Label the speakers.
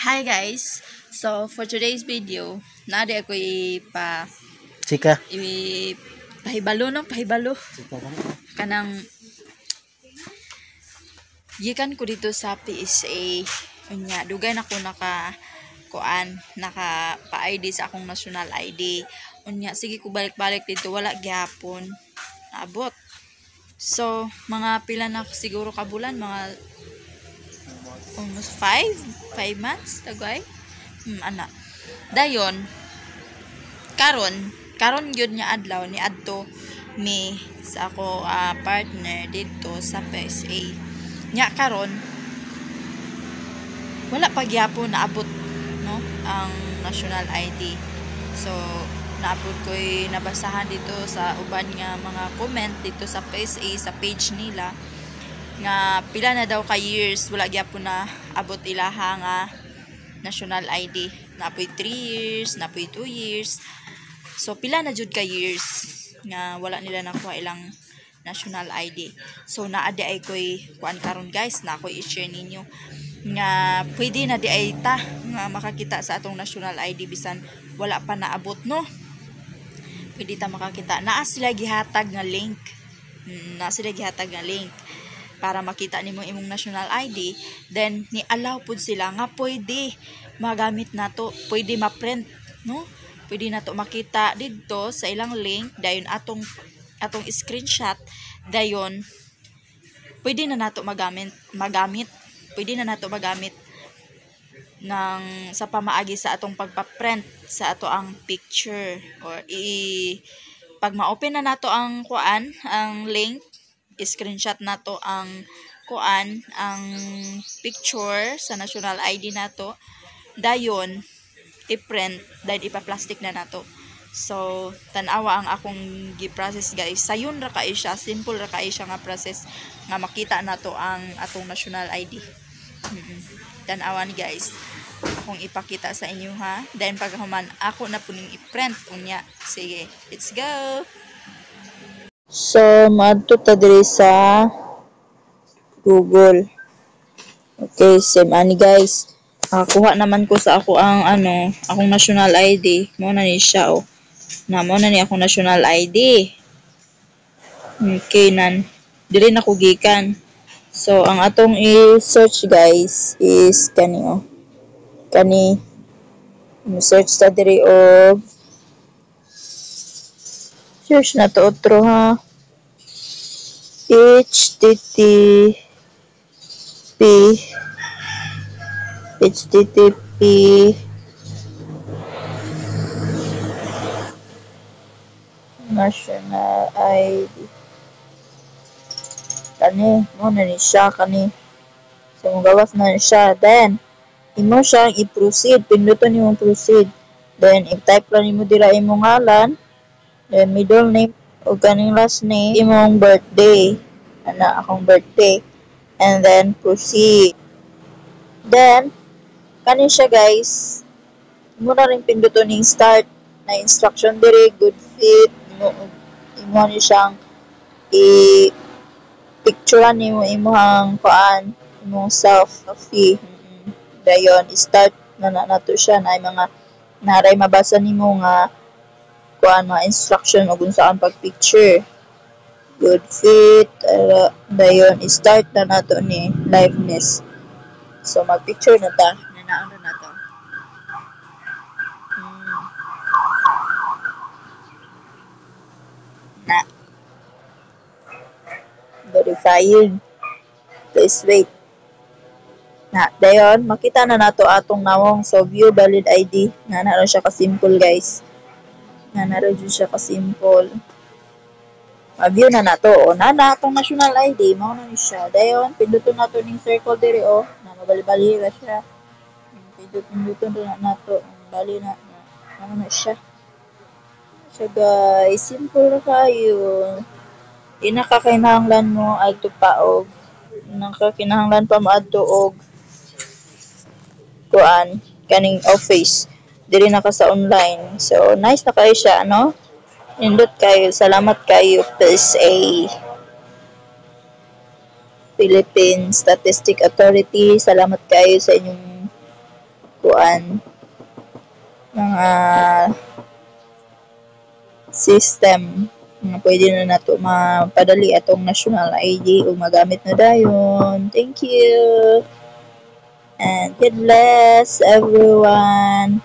Speaker 1: Hi guys! So for today's video, nadi ako
Speaker 2: Chika.
Speaker 1: pahibalo no pahibalo kanang gikan ko dito sa PSA unya dugay na ko naka pa-ID sa akong national ID unya sige ko balik-balik dito wala gyapon naabot. So mga pila na siguro kabulan mga almost 5 months tagay ana dayon karon gyud nya adlaw ni adto mi sa ako partner dito sa PSA nya karon wala pa gyapon naabot no ang national ID. So naabot ko'y nabasahan dito sa uban nga mga comment dito sa PSA sa page nila nga pila na daw ka years wala gyapon na abot ilaha nga national ID. Napoy 3 years, napoy 2 years. So pila na jud ka years nga wala nila nakuha ilang national ID. So naa di ay koy kuan karon guys, na ako i-share ninyo nga pwede na di ay ta nga makakita sa atong national ID bisan wala pa naabot no. Pwede ta makakita. Naa sila gihatag nga link. Para makita nimo imong national ID, then ni allow pud sila nga pwede magamit nato, pwede ma-print no, pwede nato makita didto sa ilang link dayon atong screenshot dayon pwede na nato magamit pwede na nato magamit ng sa pamaagi sa atong pagpa-print sa ato ang picture or pag ma-open na nato ang ang link, screenshot nato ang ang picture sa national ID nato dayon i-print dayon ipa-plastic na nato. So tan-awa ang akong gi-process guys, sayon ra kay siya, simple ra kay siya nga process nga makita nato ang atong national ID. Tan-awa ni guys akong ipakita sa inyo ha, then paghuman ako na puning i-print unya. Sige, let's go.
Speaker 3: So, maadto ta diri sa Google. Okay, same ani guys. Kuha naman ko sa ako ang akong national ID. Mo na ni siya oh. Mo na ni akong national ID. Okay nan. Dili na ko gikan. So, ang atong i-search guys is kani oh. Kani search ta diri og search na to otro ha. http national ID kani mo na ni siya kani. So gawas na siya, then imo siyang i-proceed, pinduton nimo proceed, then i-type lang nimo dira imong ngalan, then middle name o kaning last name, imong birthday, akong birthday, and then proceed. Then kani siya guys, imo na rin pinduton ning start na instruction diri, good fit, imo ni siyang picturean nimo imong imong selfie. Dayon start na nato siya na mga naray mabasa nimo nga mga instruction o kung saan pag-picture. Good fit, dayon start na nato ni liveness. So mag-picture na ta, nanaan na nato. Na verifying. Please wait. Dayon makita na nato atong nawong. So view valid ID. Naaro siya ka simple guys. Naaro siya ka simple. Ma-view na nato o na atong national ID mao na ni siya. Dayon pinduton nato ning circle diri o na mabali-bali ra siya. Pinduton na nato bali na ano na siya. So guys, simple ra kayo. Kinahanglan mo adto pa og kinahanglan pa maadto og kaning office diri na ka sa online. So nice na kayo siya no. Nindot kayo, salamat kayo PSA, Philippine Statistic Authority, salamat kayo sa inyong kuan mga system nga pwede na nato mapadali atong national ID o magamit na dayon. Thank you and God bless everyone.